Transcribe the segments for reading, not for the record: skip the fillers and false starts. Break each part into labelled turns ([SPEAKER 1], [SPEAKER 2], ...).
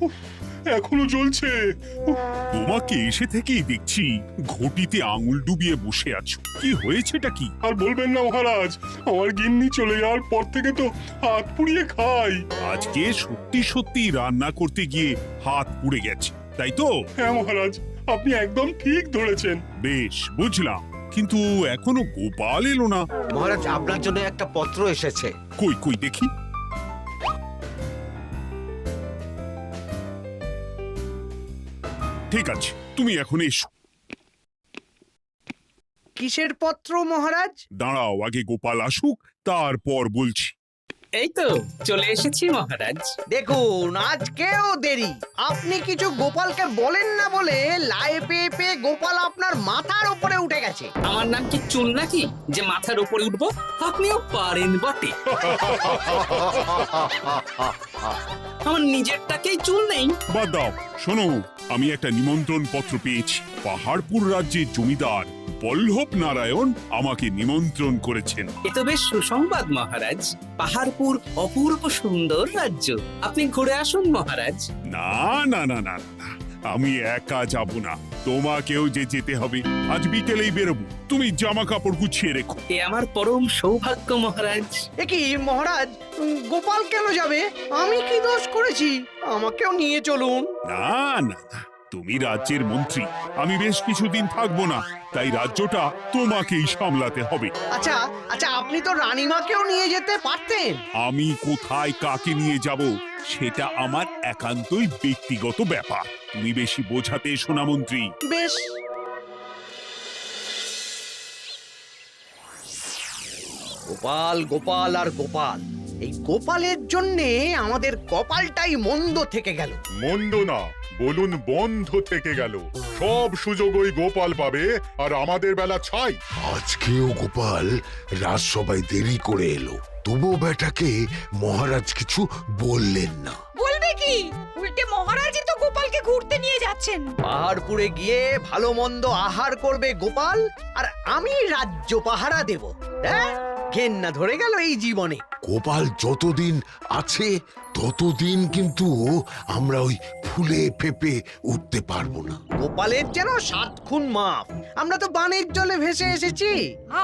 [SPEAKER 1] উফ, এখনো জ্বলছে।
[SPEAKER 2] তোমাকে এসে থেকেই দেখছি ঘটিতে আঙুল ডুবিয়ে বসে আছো। কি হয়েছেটা কি?
[SPEAKER 1] আর বলবেন না মহারাজ, আমার গিন্নি চলে যাওয়ার পর থেকে তো হাত পুড়িয়ে খাই।
[SPEAKER 2] আজকে সত্যি সত্যি রান্না করতে গিয়ে হাত পুড়ে গেছে, তাই তো?
[SPEAKER 1] হ্যাঁ মহারাজ, আপনি একদম ঠিক ধরেছেন।
[SPEAKER 2] বেশ, বুঝলাম, কিন্তু এখনো গোপাল এলো না।
[SPEAKER 3] মহারাজ, আপনার জন্য একটা পত্র এসেছে।
[SPEAKER 2] কই কই দেখি। ঠিক আছে, তুমি এখন এসো।
[SPEAKER 4] কিসের পত্র মহারাজ?
[SPEAKER 2] দাঁড়াও, আগে গোপাল আসুক, তারপর বলছি।
[SPEAKER 5] এই তো চলে এসেছি মহারাজ।
[SPEAKER 4] দেখুন, আজকেও দেরি। আপনি কিছু গোপালকে বলেন না বলে লাই পেয়ে পেয়ে গোপাল আপনার মাথার উপরে উঠে গেছে।
[SPEAKER 5] আমার নাম কি চুল নাকি যে মাথার উপরে উঠবো? আপনিও পারেন বটে। আমার নিজেরটাকেই চুল নেই।
[SPEAKER 2] বাদ দাও, শোনো, আমি একটা নিমন্ত্রণ পত্র পেয়েছি। পাহাড়পুর রাজ্যের জমিদার বল্লভ নারায়ণ আমাকে নিমন্ত্রণ করেছেন।
[SPEAKER 5] এ তো বেশ সুসংবাদ মহারাজ। পাহাড়পুর অপূর্ব সুন্দর রাজ্য, আপনি ঘুরে আসুন মহারাজ।
[SPEAKER 2] না না না না না, আমি একা যাব না, তোমাকেও যে যেতে হবে। আজ বিকেলেই বেরোবো, তুমি জামা কাপড় গুছিয়ে রেখো।
[SPEAKER 5] এ আমার পরম সৌভাগ্য মহারাজ।
[SPEAKER 4] এ কি মহারাজ, গোপাল কেন যাবে? আমি কি দোষ করেছি? আমাকেও নিয়ে চলুন।
[SPEAKER 2] না না না, তুমি রাজ্যের মন্ত্রী, আমি বেশ কিছুদিন থাকবো না, তাই রাজ্যটা তোমাকেই সামলাতে হবে।
[SPEAKER 4] আচ্ছা আচ্ছা, আপনি তো রানীমাকেও নিয়ে যেতে পারতেন।
[SPEAKER 2] আমি কোথায় কাকে নিয়ে যাব সেটা আমার একান্তই ব্যক্তিগত ব্যাপার। তুমি বেশি বোঝাতে এসো না মন্ত্রী।
[SPEAKER 4] বেশ। গোপাল গোপাল আর গোপাল, এই গোপালের জন্যে আমাদের কপালটাই মন্দ থেকে গেল।
[SPEAKER 1] মন্দ না, বলুন বন্ধ থেকে গেল। সব সুযোগ ওই গোপাল পাবে, আর আমাদের বেলা ছাই।
[SPEAKER 6] আজকেও গোপাল রাজসভায় দেরি করে এলো, তবুও বেটাকে মহারাজ কিছু বললেন না।
[SPEAKER 7] বলবে কি? উল্টে মহারাজই তো গোপালকে ঘুরতে নিয়ে যাচ্ছেন।
[SPEAKER 4] পাহাড়পুরে গিয়ে ভালো মন্দ আহার করবে গোপাল, আর আমি রাজ্য পাহারা দেব। হ্যাঁ, ঘেন্না ধরে গেল এই জীবনে।
[SPEAKER 6] গোপাল যতদিন আছে ততদিন কিন্তু আমরা ওই ফুলে ফেপে উঠতে পারবো না।
[SPEAKER 4] গোপালের যেন 7 খুন মাফ। আমরা তো বানের জলে ভেসে এসেছি।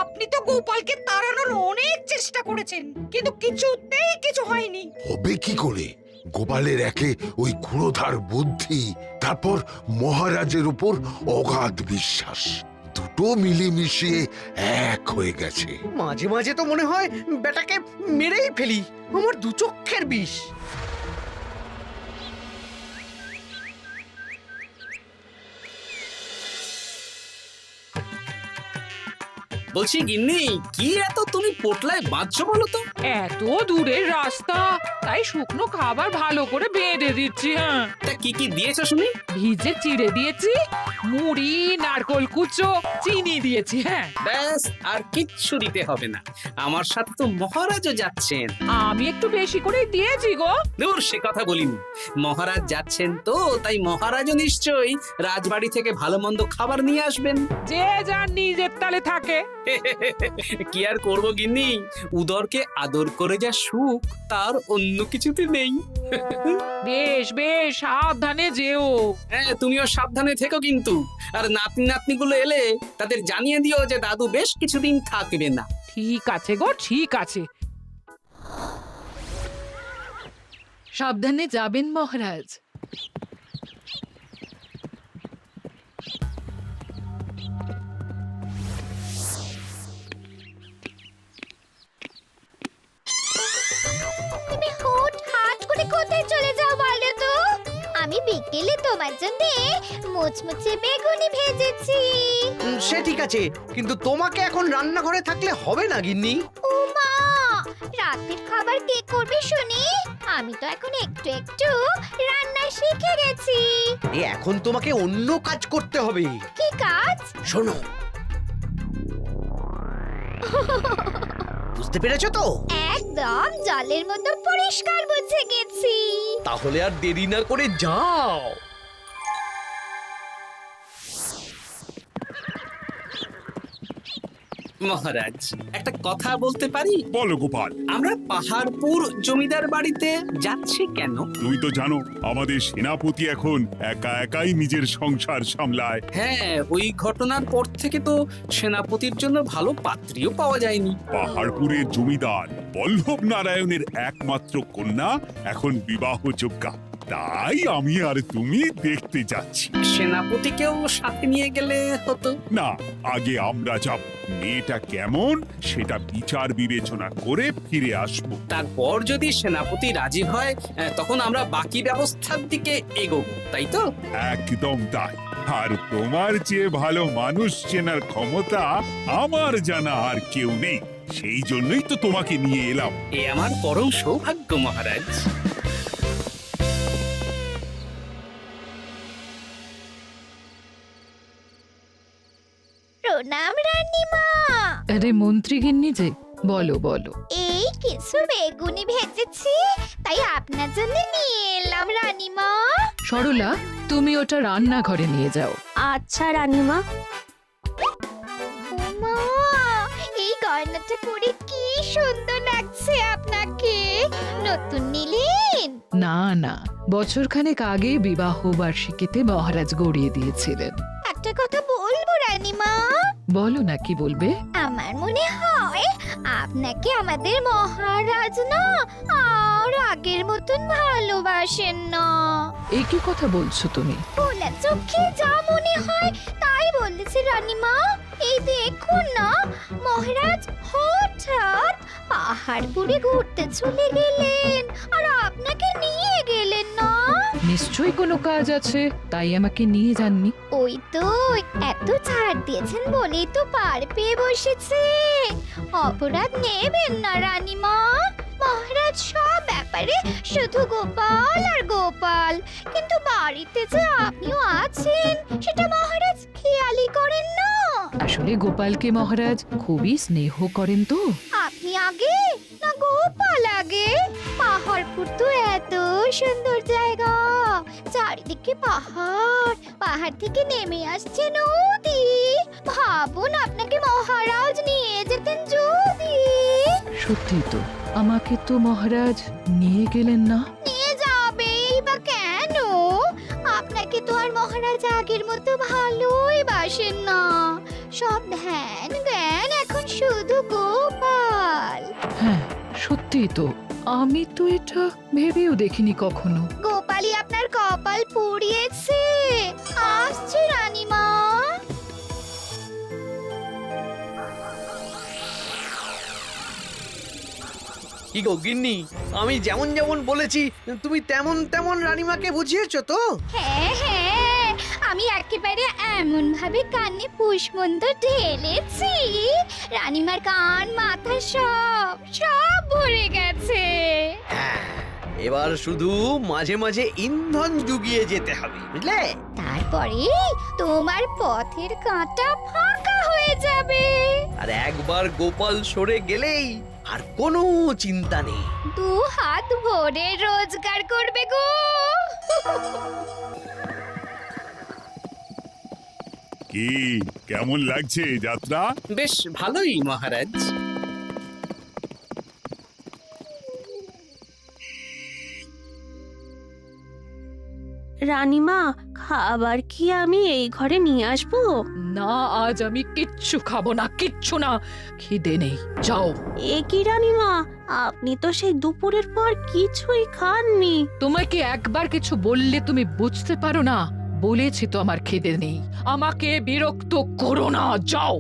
[SPEAKER 7] আপনি তো গোপালকে তাড়ানোর অনেক চেষ্টা করেছেন, কিন্তু কিছুতেই কিছু হয়নি।
[SPEAKER 6] হবে কি করে? গোপালের একে ওই ক্ষুরোধার বুদ্ধি, তারপর মহারাজের উপর অগাধ বিশ্বাস, দুটো মিলেমিশে এক হয়ে গেছে।
[SPEAKER 4] মাঝে মাঝে তো মনে হয় বেটাকে মেরেই ফেলি। আমার দু চক্ষের বিষ।
[SPEAKER 5] বলছি গিন্নি, কি এত তুমি পোটলায় বাঁধছো বলো তো?
[SPEAKER 8] এত দূরের রাস্তা, তাই শুকনো খাবার ভালো করে বেঁধে দিচ্ছি। হ্যাঁ,
[SPEAKER 5] তা কি কি দিয়েছো শুনি?
[SPEAKER 8] ভিজে চিড়ে দিয়েছি, মুড়ি, নারকোল কুচো, চিনি দিয়েছি। হ্যাঁ,
[SPEAKER 5] ব্যাস, আর কিচ্ছু দিতে হবে না। আমার সাথে তো মহারাজও যাচ্ছেন।
[SPEAKER 8] আমি একটু বেশি করে দিয়েছি গো।
[SPEAKER 5] দূর, সে কথা বলিনি। মহারাজ যাচ্ছেন তো, তাই মহারাজও নিশ্চয়ই রাজবাড়ি থেকে ভালো মন্দ খাবার নিয়ে আসবেন।
[SPEAKER 8] যে যার নিজের তালে থাকে।
[SPEAKER 5] কি আর করবো গিন্নি, উদরকে আদর করে যা সুখ তার অন্য কিছুতে নেই।
[SPEAKER 8] বেশ বেশ, সাবধানে যেও।
[SPEAKER 5] হ্যাঁ, তুমিও সাবধানে থেকো কিন্তু। আর নাতনি নাতনিগুলো এলে তাদের জানিয়ে দিও যে দাদু বেশ কিছুদিন থাকবে না।
[SPEAKER 8] ঠিক আছে গো, ঠিক আছে।
[SPEAKER 9] সাবধানে যাবেন মহারাজ।
[SPEAKER 10] তুমি হুটহাট করে কোথায় চলে যাও বলো তো? আমি বিকেলে তোমার জন্য মুচমুচে বেগুনি ভেজেছি।
[SPEAKER 4] সে ঠিক আছে, কিন্তু তোমাকে এখন রান্নাঘরে থাকলে হবে না গিন্নি।
[SPEAKER 10] ও মা, রাতের খাবার কে করবে শুনি? আমি তো এখন একটু একটু রান্না শিখে গেছি।
[SPEAKER 4] এখন তোমাকে অন্য কাজ করতে হবে।
[SPEAKER 10] কি কাজ?
[SPEAKER 4] শোনো, বুঝতে পেরেছো তো?
[SPEAKER 10] একদম জলের মতো পরিষ্কার বুঝে গেছি।
[SPEAKER 4] তাহলে আর দেরি না করে যাও।
[SPEAKER 5] মহারাজ একটা কথা বলতে পারি?
[SPEAKER 2] বলো গোপাল।
[SPEAKER 5] আমরা পাহাড়পুর জমিদার বাড়িতে যাচ্ছি কেন?
[SPEAKER 2] তুমি তো জানো আমাদের সেনাপতি এখন একা একাই নিজের সংসার সামলায়।
[SPEAKER 5] হ্যাঁ, ওই ঘটনার পর থেকে তো সেনাপতির জন্য ভালো পাত্রীও পাওয়া যায়নি।
[SPEAKER 2] পাহাড়পুরের জমিদার বল্লভ নারায়ণের একমাত্র কন্যা এখন বিবাহযোগ্যা, তাই আমি আর তুমি দেখতে যাচ্ছি।
[SPEAKER 5] সেনাপতিকেও সাথে নিয়ে গেলে হতো।
[SPEAKER 2] না, আগে আমরা যাব, মেয়েটা কেমন সেটা বিচার বিবেচনা করে ফিরে আসবো।
[SPEAKER 5] তারপর যদি সেনাপতি রাজি হয় তখন আমরা বাকি ব্যবস্থার দিকে এগোবো, তাই তো?
[SPEAKER 2] একদম তাই। আর তোমার চেয়ে ভালো মানুষ চেনার ক্ষমতা আমার জানা আর কেউ নেই, সেই জন্যই তো তোমাকে নিয়ে এলাম।
[SPEAKER 5] এ আমার পরম সৌভাগ্য মহারাজ।
[SPEAKER 10] প্রণাম রানীমা।
[SPEAKER 9] আরে মন্ত্রী গিন্নি যে, বলো বলো।
[SPEAKER 10] এই কিছু বেগুনি ভেজেছি, তাই আপনার জন্য নিয়ে এলাম রানীমা।
[SPEAKER 9] সরলা, তুমি ওটা রান্নাঘরে নিয়ে যাও।
[SPEAKER 10] আচ্ছা রানীমা। ওমা, এই গয়নাটা পরে কি সুন্দর লাগছে আপনাকে। নতুন নিলেন?
[SPEAKER 9] না না, বছরখানেক আগে বিবাহ বার্ষিকীতে মহারাজ গড়িয়ে দিয়েছিলেন।
[SPEAKER 10] একটা কথা বলবো রানীমা?
[SPEAKER 9] বলো না, কি বলবে?
[SPEAKER 10] আমার মনে হয় আপনাকে আমাদের মহারাজ না আর আগের মতন ভালোবাসেন না।
[SPEAKER 9] এই কি কথা বলছো তুমি?
[SPEAKER 10] খোলা চোখে যা মনে হয় তাই বলেছে রানীমা। এই দেখুন না, মহারাজ হঠাৎ পাহাড়পুরে ঘুরতে চলে গেলেন আর আপনাকে নিয়ে গেলেন না।
[SPEAKER 9] নিশ্চয়ই কোনো কাজ আছে, তাই আমাকে নিয়ে যাননি।
[SPEAKER 10] ওই তো, এত ছাড় দিয়েছেন বলেই তো পার পেয়ে বসেছে। অপরাধ নেবেন না রানীমা। মহারাজ সব ব্যাপারে শুধু গোপাল আর গোপাল, কিন্তু বাড়িতে যে আপনিও আছেন সেটা মহারাজ খেয়ালই করেন না।
[SPEAKER 9] আসলে গোপালকে মহারাজ খুবই স্নেহ করেন তো।
[SPEAKER 10] আপনি আগে না গোপাল আগে? পাহাড়পুর তো এত সুন্দর জায়গা, চারিদিকে পাহাড়, পাহাড় থেকে নেমে আসছে নদী। ভাবুন আপনাকে মহারাজ নিয়ে যেতেন যদি।
[SPEAKER 9] সত্যি তো, আমাকে তো মহারাজ নিয়ে গেলেন না।
[SPEAKER 10] নিয়ে যাবেই বা কেন? আপনাকে তো আর মহারাজ আগের মতো ভালোই বাসেন না। সব ধ্যান জ্ঞান এখন শুধু গোপাল।
[SPEAKER 9] হ্যাঁ সত্যি তো, আমি তো এটা ভেবেও দেখিনি কখনো।
[SPEAKER 10] গোপালই আপনার কপাল পুড়িয়েছে। আসছে রানীমা।
[SPEAKER 4] কি গো গিন্নি, আমি যেমন যেমন বলেছি তুমি তেমন তেমন রানীমাকে বুঝিয়েছো তো?
[SPEAKER 10] হ্যাঁ হ্যাঁ, আমি একেবারে এমন ভাবে কানে পুষ্পন্ত ঢেলেছি, রানীমার কান মাথা সব সব ভরে গেছে।
[SPEAKER 4] এবার শুধু মাঝে মাঝে ইন্ধন জুগিয়ে যেতে হবে, বুঝলে?
[SPEAKER 10] তারপরে তোমার পথের কাঁটা ফাঁকা হয়ে যাবে।
[SPEAKER 4] আর একবার গোপাল সরে গেলেই আর কোনো চিন্তা নেই।
[SPEAKER 10] দু হাত ভরে রোজগার করবে গো।
[SPEAKER 2] কি কেমন লাগছে যাত্রা?
[SPEAKER 5] বেশ ভালোই মহারাজ।
[SPEAKER 11] রানীমা, খাবার কি আমি এই ঘরে নিয়ে আসবো?
[SPEAKER 8] না, আজ আমি কিচ্ছু খাবো না, কিচ্ছু না, খিদে নেই, যাও।
[SPEAKER 11] এ কি রানীমা, আপনি তো সেই দুপুরের পর কিছুই খাননি।
[SPEAKER 8] তোমাকে একবার কিছু বললে তুমি বুঝতে পারো না? বলেছি তো আমার খিদে নেই, আমাকে বিরক্ত করো না, যাও।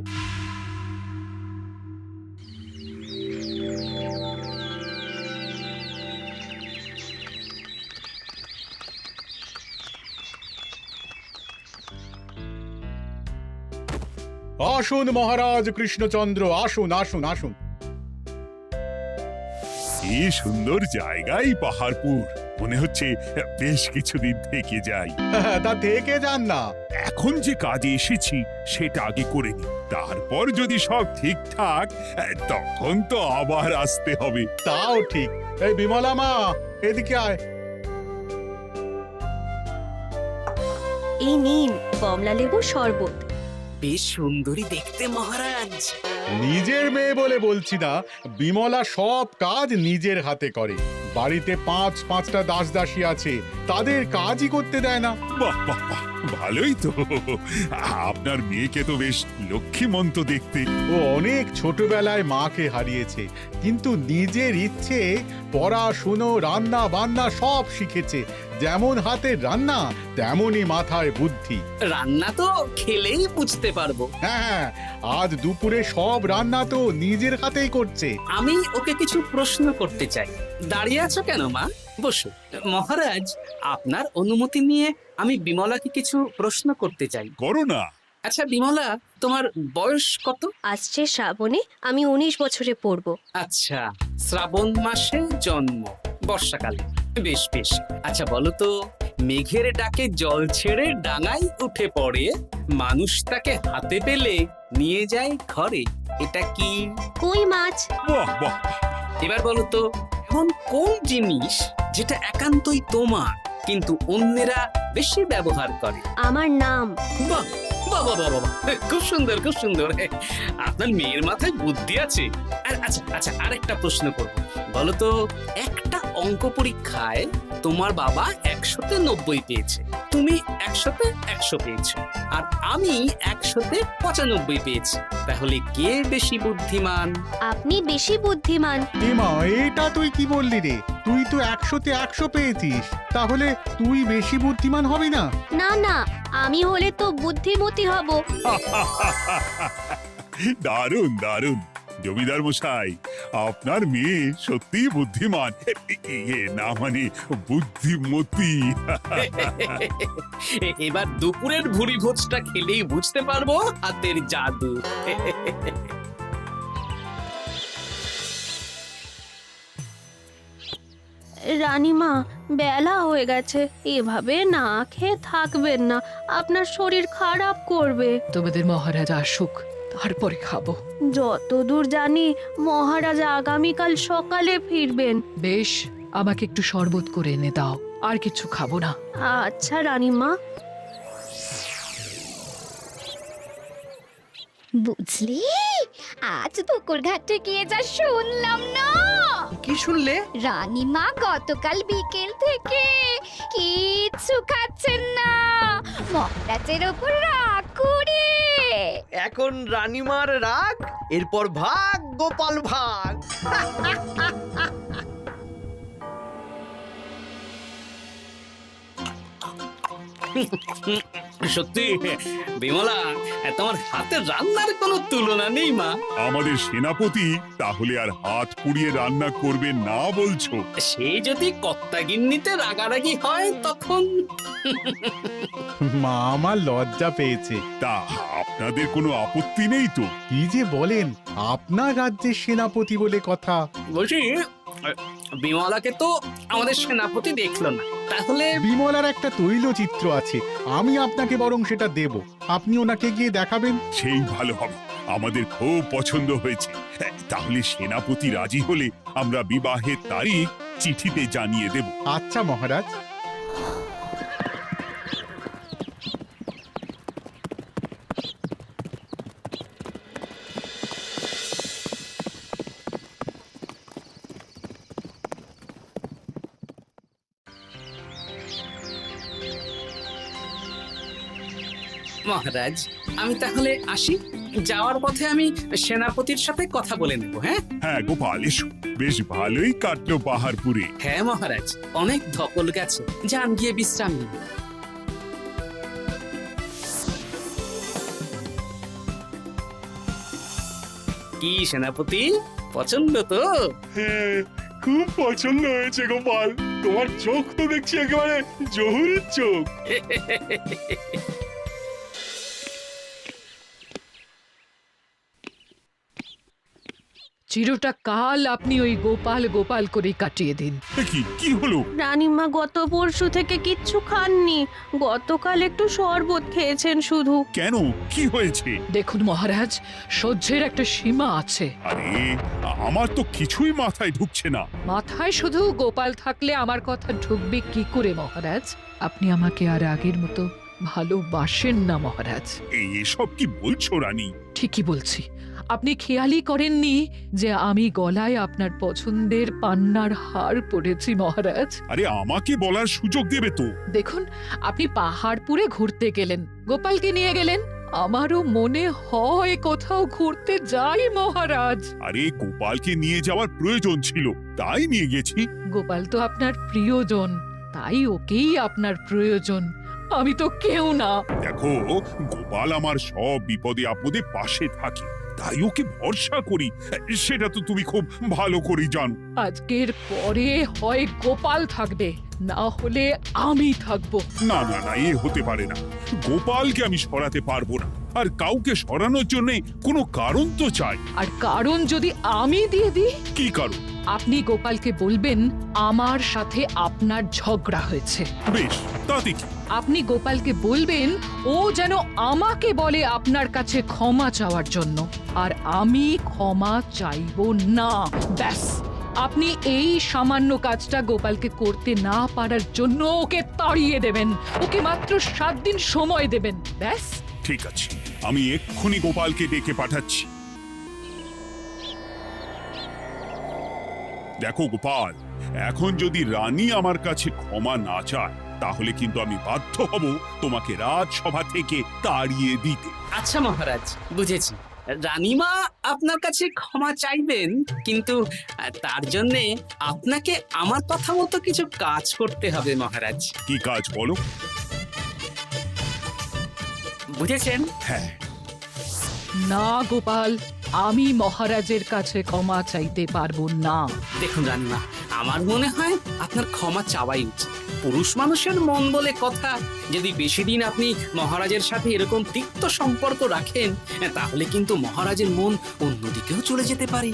[SPEAKER 12] আসুন মহারাজ কৃষ্ণচন্দ্র, আসুন আসুন আসুন।
[SPEAKER 2] কি সুন্দর জায়গাই পাহাড়পুর, মনে হচ্ছে বেশ কিছুদিন থেকে যাই।
[SPEAKER 12] তা থেকে যান না।
[SPEAKER 2] এখন যে কাজে এসেছি সেটা আগে করে নি, তারপর যদি সব ঠিকঠাক তখন তো আবার আসতে হবে।
[SPEAKER 12] তাও ঠিক। এই বিমলা মা, এদিকে আয়।
[SPEAKER 11] এই নিন কমলা লেবু শরবত।
[SPEAKER 5] বেশ সুন্দরী দেখতে মহারাজ।
[SPEAKER 12] নিজের মেয়ে বলে বলছি না, বিমলা সব কাজ নিজের হাতে করে। বাড়িতে পাঁচটা দাসী আছে, তাদের কাজই করতে দেয় না।
[SPEAKER 2] বাহ বাহ বাহ, ভালোই তো। আপনার মেয়েকে তো বেশ লক্ষ্মীমন্ত দেখতে।
[SPEAKER 12] ও অনেক ছোটবেলায় মাকে হারিয়েছে, কিন্তু নিজের ইচ্ছে পড়াশুনো, রান্না বান্না সব শিখেছে। যেমন হাতের রান্না, তেমনই মাথায় বুদ্ধি।
[SPEAKER 5] রান্না তো খেলেই বুঝতে পারবো।
[SPEAKER 12] হ্যাঁ, আজ দুপুরে সব রান্না তো নিজের হাতেই করছে।
[SPEAKER 5] আমি ওকে কিছু প্রশ্ন করতে চাই। দাঁড়িয়ে আছো কেন মা? বসো। মহারাজ, আপনার অনুমতি নিয়ে আমি বিমলাকে কিছু প্রশ্ন করতে চাই।
[SPEAKER 2] করো না।
[SPEAKER 5] আচ্ছা বিমলা, তোমার বয়স কত?
[SPEAKER 11] আসছে শ্রাবণে আমি 19 বছরে পড়ব।
[SPEAKER 5] আচ্ছা, শ্রাবণ মাসে জন্ম, বর্ষাকালে। বেশ বেশ। আচ্ছা বলো তো, মেঘের ডাকে জল ছেড়ে ডাঙায় উঠে পড়ে, মানুষ তাকে হাতে পেলে নিয়ে যায় ঘরে, এটা কি?
[SPEAKER 11] কই মাছ।
[SPEAKER 2] বাহ বাহ,
[SPEAKER 5] এবার বলো তো, এমন কোন জিনিস যেটা একান্তই তোমার কিন্তু অন্যেরা বেশি ব্যবহার করে?
[SPEAKER 11] আমার নাম।
[SPEAKER 5] বাহ বাহ বাহ বাহ বাহ, খুব সুন্দর খুব সুন্দর। আপনার মেয়ের মাথায় বুদ্ধি আছে। আচ্ছা আচ্ছা, আরেকটা প্রশ্ন করব। বলো তো, একটা অঙ্ক পরীক্ষায় তোমার বাবা 100-তে 90 পেয়েছে, তুমি 100-তে 100 পেয়েছো, আর আমি 100-তে 95 পেয়েছি। তাহলে কে বেশি বুদ্ধিমান?
[SPEAKER 11] আপনি বেশি বুদ্ধিমান।
[SPEAKER 12] এমা, এটা তুই কি বললি রে? তুই তো 100-তে 100 পেয়েছিস, তাহলে তুই বেশি বুদ্ধিমান হবি না?
[SPEAKER 11] না না, আমি হলে তো বুদ্ধিমতী হব।
[SPEAKER 2] দারুণ দারুণ। জমিদার মশাই, আপনার মেয়ে সত্যিই বুদ্ধিমান, না মানে বুদ্ধিমতী।
[SPEAKER 5] এবার দুপুরের ভুরি ভোজটা খেলেই বুঝতে পারবো হাতের জাদু।
[SPEAKER 11] রানীমা, বেলা হয়ে গেছে, এভাবে না খেয়ে থাকবেন না, আপনার শরীর খারাপ করবে।
[SPEAKER 9] তোমাদের মহারাজ আসুক, তারপরে খাবো।
[SPEAKER 11] যতদূর জানি মহারাজ আগামীকাল সকালে ফিরবেন।
[SPEAKER 9] বেশ, আমাকে একটু শরবত করে এনে দাও, আর কিছু খাবো না।
[SPEAKER 11] আচ্ছা রানীমা।
[SPEAKER 10] বুঝলি, আজ পুকুর ঘাটে গিয়ে যা শুনলাম না।
[SPEAKER 4] কি শুনলে?
[SPEAKER 10] রানীমা গতকাল বিকেল থেকে কিচ্ছু খাচ্ছেন না, মহারাজের ওপর রাগ করে।
[SPEAKER 4] এখন রানীমার রাগ, এরপর ভাগ গোপাল ভাগ।
[SPEAKER 5] সত্যি বিমলা, তোমার হাতের রান্নার কোনো তুলনা নেই মা।
[SPEAKER 2] আমাদের সেনাপতি তাহলে আর হাত পুড়িয়ে রান্না করবে না বলছো?
[SPEAKER 5] সে যদি কর্তাগিন্নিতে রাগারাগি হয় তখন।
[SPEAKER 12] মা আমার লজ্জা পেয়েছে।
[SPEAKER 2] তা আপনাদের কোনো আপত্তি নেই তো?
[SPEAKER 12] কি যে বলেন, আপনার রাজ্যের সেনাপতি বলে কথা।
[SPEAKER 5] বলছি, বিমলাকে তো আমাদের সেনাপতি দেখলো না, তাহলে?
[SPEAKER 12] বিমলার একটা তৈলচিত্র আছে, আমি আপনাকে বরং সেটা দেব, আপনি ওনাকে গিয়ে দেখাবেন।
[SPEAKER 2] সেই ভালো হবে, আমাদের খুব পছন্দ হয়েছে। তাহলে সেনাপতি রাজি হলে আমরা বিবাহের তারিখ চিঠিতে জানিয়ে দেব।
[SPEAKER 12] আচ্ছা মহারাজ।
[SPEAKER 5] মহারাজ, আমি তাহলে আসি। যাওয়ার পথে আমি সেনাপতির সাথে কথা বলে নেব। হ্যাঁ
[SPEAKER 2] হ্যাঁ গোপাল, এসো। বেশ ভালোই কাটলো পাহাড়পুরে।
[SPEAKER 5] হ্যাঁ মহারাজ, অনেক ধকল গেছে, যান গিয়ে বিশ্রাম নিন। কি সেনাপতি, পছন্দ তো?
[SPEAKER 2] হ্যাঁ, খুব পছন্দ হয়েছে গোপাল। তোমার চোখ তো দেখছি একেবারে জহুরির চোখ।
[SPEAKER 8] চিরটা কাল আপনি ওই গোপাল গোপাল করে কাটিয়ে দিন।
[SPEAKER 2] কি হলো?
[SPEAKER 11] রানীমা গত পরশু থেকে কিচ্ছু খাননি, গতকাল একটু শরবত খেয়েছেন শুধু।
[SPEAKER 2] কেন, কি হয়েছে?
[SPEAKER 8] দেখুন মহারাজ, সহ্যের একটা সীমা আছে।
[SPEAKER 2] আরে, আমার তো কিছুই মাথায় ঢুকছে না।
[SPEAKER 8] মাথায় শুধু গোপাল থাকলে আমার কথা ঢুকবে কি করে মহারাজ? আপনি আমাকে আর আগের মতো ভালোবাসেন না মহারাজ।
[SPEAKER 2] এসব কি বলছো রানী?
[SPEAKER 8] ঠিকই বলছি, আপনি খেয়ালই করেননি যে আমি গলায় আপনার পছন্দের পান্নার হার পরেছি মহারাজ?
[SPEAKER 2] আরে আমাকে বলার সুযোগ দেবে তো।
[SPEAKER 8] দেখুন, আপনি পাহাড়পুরে ঘুরতে গেলেন, গোপালকে নিয়ে গেলেন। আমারও মনে হয় কোথাও ঘুরতে যাই মহারাজ।
[SPEAKER 2] আরে গোপালকে নিয়ে যাওয়ার প্রয়োজন ছিল, তাই নিয়ে গেছি।
[SPEAKER 8] গোপাল তো আপনার প্রিয়জন, তাই ওকেই আপনার প্রয়োজন। আমি তো কেউ না।
[SPEAKER 2] দেখো, গোপাল আমার সব বিপদে আপদে পাশে থাকে, তাই ওকে ভরসা করি, সেটা তো তুমি খুব ভালো করে জানো।
[SPEAKER 8] আজকের পরে হয় গোপাল থাকবে, না হলে আমি থাকবো।
[SPEAKER 2] না না না, এ হতে পারে না। গোপালকে আমি সরাতে পারবো না, আর কাউকে সরানোর জন্য কোনো কারণ তো চাই।
[SPEAKER 8] আর কারণ যদি আমি দিয়ে দিই?
[SPEAKER 2] কি কারণ?
[SPEAKER 8] আপনি গোপালকে বলবেন আমার সাথে আপনার ঝগড়া হয়েছে।
[SPEAKER 2] বেশ, তাতে কি?
[SPEAKER 8] আপনি গোপালকে বলবেন ও যেন আমাকে বলে আপনার কাছে ক্ষমা চাওয়ার জন্য, আর আমি ক্ষমা চাইবো না। ব্যাস, আপনি এই সামান্য কাজটা গোপালকে করতে না পারার জন্য ওকে তাড়িয়ে দেবেন। ওকে মাত্র 7 দিন সময় দেবেন, ব্যাস।
[SPEAKER 2] ঠিক আছে, আমি এক্ষুনি গোপালকে ডেকে পাঠাচ্ছি। দেখো গোপাল, এখন যদি রানী আমার কাছে ক্ষমা না চায়, তাহলে কিন্তু আমি বাধ্য হব তোমাকে রাজসভা থেকে তাড়িয়ে দিতে।
[SPEAKER 5] আচ্ছা মহারাজ, বুঝেছি। রানীমা আপনার কাছে ক্ষমা চাইবেন, কিন্তু তার জন্য আপনাকে আমার কথা মতো কিছু কাজ করতে হবে মহারাজ।
[SPEAKER 2] কি কাজ বলো?
[SPEAKER 5] বুঝেছেন?
[SPEAKER 2] হ্যাঁ।
[SPEAKER 8] না গোপাল, আমি মহারাজের কাছে ক্ষমা চাইতে পারবো না।
[SPEAKER 5] দেখুন রানীমা, আমার মনে হয় আপনার ক্ষমা চাওয়াই উচিত। পুরুষ মানুষের মন বলে কথা, যদি বেশি দিন আপনি মহারাজের সাথে এরকম তিক্ত সম্পর্ক রাখেন, তাহলে কিন্তু মহারাজের মন অন্যদিকেও চলে যেতে পারে।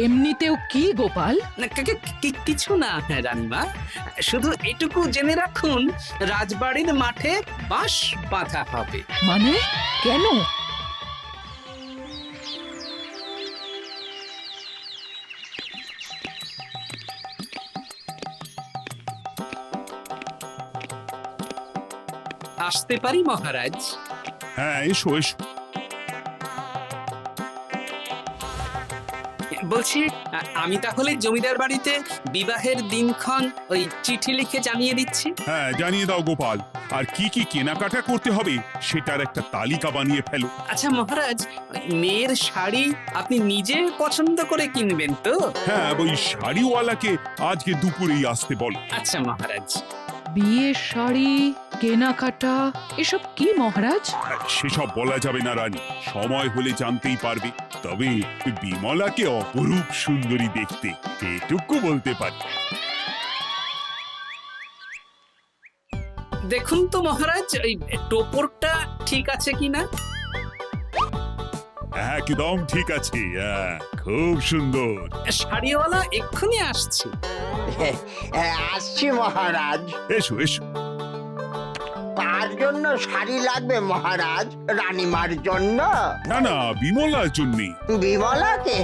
[SPEAKER 5] এমনিতেও
[SPEAKER 8] কি গোপাল?
[SPEAKER 5] কিছু না রানীমা, শুধু এটুকু জেনে রাখুন, রাজবাড়ির মাঠে বাঁশ বাঁধা হবে।
[SPEAKER 8] মানে কেন?
[SPEAKER 5] আসতে পারি মহারাজ?
[SPEAKER 2] হ্যাঁ, এসো এসো।
[SPEAKER 5] বলছি, আমি তাহলে জমিদার বাড়িতে বিবাহের দিনক্ষণ ওই চিঠি লিখে জানিয়ে দিচ্ছি।
[SPEAKER 2] হ্যাঁ, জানিয়ে দাও গোপাল। আর কি কি কেনাকাটা করতে হবে সেটার একটা তালিকা বানিয়ে ফেলো।
[SPEAKER 5] আচ্ছা মহারাজ, মেয়ের শাড়ি আপনি নিজে পছন্দ করে কিনবেন তো?
[SPEAKER 2] হ্যাঁ, ওই শাড়িওয়ালাকে আজকে দুপুরেই আসতে বলো।
[SPEAKER 5] আচ্ছা মহারাজ।
[SPEAKER 8] বিয়ের শাড়ি, কেনাকাটা, এসব কি মহারাজ?
[SPEAKER 2] সেসব বলা যাবে না রানী, সময় হলে জানতেই পারবে। তবে বিমলাকে অপরূপ সুন্দরী দেখতে, এটুকু বলতে পারি।
[SPEAKER 5] দেখুন তো মহারাজ, ওই টোপরটা ঠিক আছে কিনা?
[SPEAKER 2] একদম ঠিক আছে, খুব সুন্দর।
[SPEAKER 5] শাড়িওয়ালা এক্ষুনি আসছে।
[SPEAKER 13] আসছি মহারাজ।
[SPEAKER 2] এসো এসো।
[SPEAKER 13] তার জন্য শাড়ি লাগবে মহারাজ? রানীমার জন্য?
[SPEAKER 2] না না, বিমলার জন্য।
[SPEAKER 13] বিমলাকে?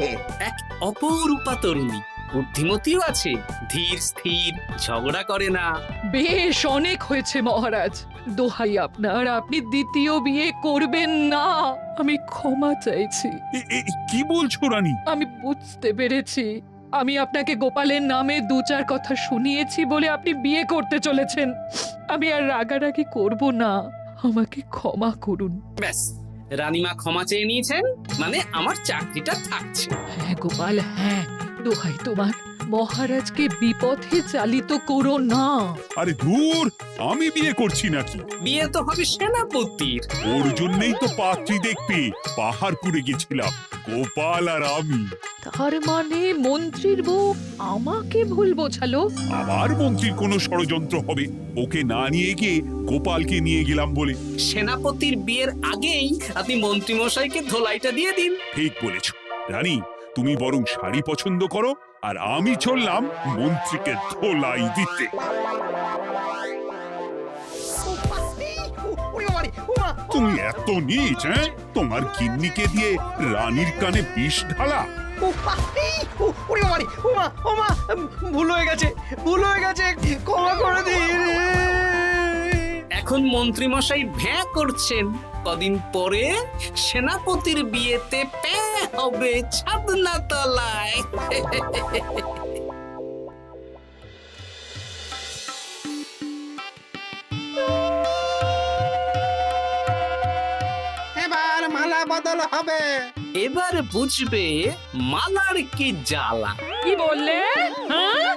[SPEAKER 5] এক অপরূপা তরুণী, বুদ্ধিমতীও আছে, ধীর স্থির, ঝগড়া করে না।
[SPEAKER 8] বেশ, অনেক হয়েছে মহারাজ। দোহাই আপনার, আপনি দ্বিতীয় বিয়ে করবেন না। আমি ক্ষমা চাইছি।
[SPEAKER 2] কি বলছো রানী?
[SPEAKER 8] আমি বুঝতে পেরেছি, আমি আপনাকে গোপালের নামে 2-4 কথা শুনিয়েছি বলে আপনি বিয়ে করতে চলেছেন। আমি আর রাগারাগি করব না, আমাকে ক্ষমা করুন।
[SPEAKER 5] ব্যাস, রানীমা ক্ষমা চেয়ে নিয়েছেন, মানে আমার চাকরিটা থাকছে।
[SPEAKER 8] হ্যাঁ গোপাল, হ্যাঁ, দোহাই তোমার, মহারাজকে বিপথে চালিত করো না।
[SPEAKER 2] আরে দূর, আমি বিয়ে করছি নাকি?
[SPEAKER 5] বিয়ে তো হবে সেনাপতির।
[SPEAKER 2] ওর জন্যই তো পাত্রী দেখতে পাহাড়পুরে গেছিলাম, গোপাল আর আমি।
[SPEAKER 8] তার মানে মন্ত্রীর বউ আমাকে ভুল বোঝালো?
[SPEAKER 2] আবার মন্ত্রীর কোনো ষড়যন্ত্র হবে, ওকে না নিয়ে গিয়ে গোপালকে নিয়ে গেলাম বলে।
[SPEAKER 5] সেনাপতির বিয়ের আগেই আপনি মন্ত্রী মশাইকে ধোলাইটা দিয়ে দিন।
[SPEAKER 2] ঠিক বলেছ রানী, তুমি বরং শাড়ি পছন্দ করো, আর আমি চললাম মন্ত্রীকে ধোলাই দিতে। তুমি এত নীচ, হ্যাঁ? তোমার গিন্নিকে দিয়ে রানীর কানে বিষ ঢালা।
[SPEAKER 4] ভুল হয়ে গেছে, ক্ষমা করে দিন।
[SPEAKER 5] এখন মন্ত্রী মশাই ভ্যাঁ করছেন, কদিন পরে সেনাপতির বিয়েতে পে হবে ছাদনা তলায়।
[SPEAKER 3] এবার মালা বদল হবে।
[SPEAKER 5] এবার বুঝবে মালার কি জ্বালা।
[SPEAKER 8] কি বললে? হ্যাঁ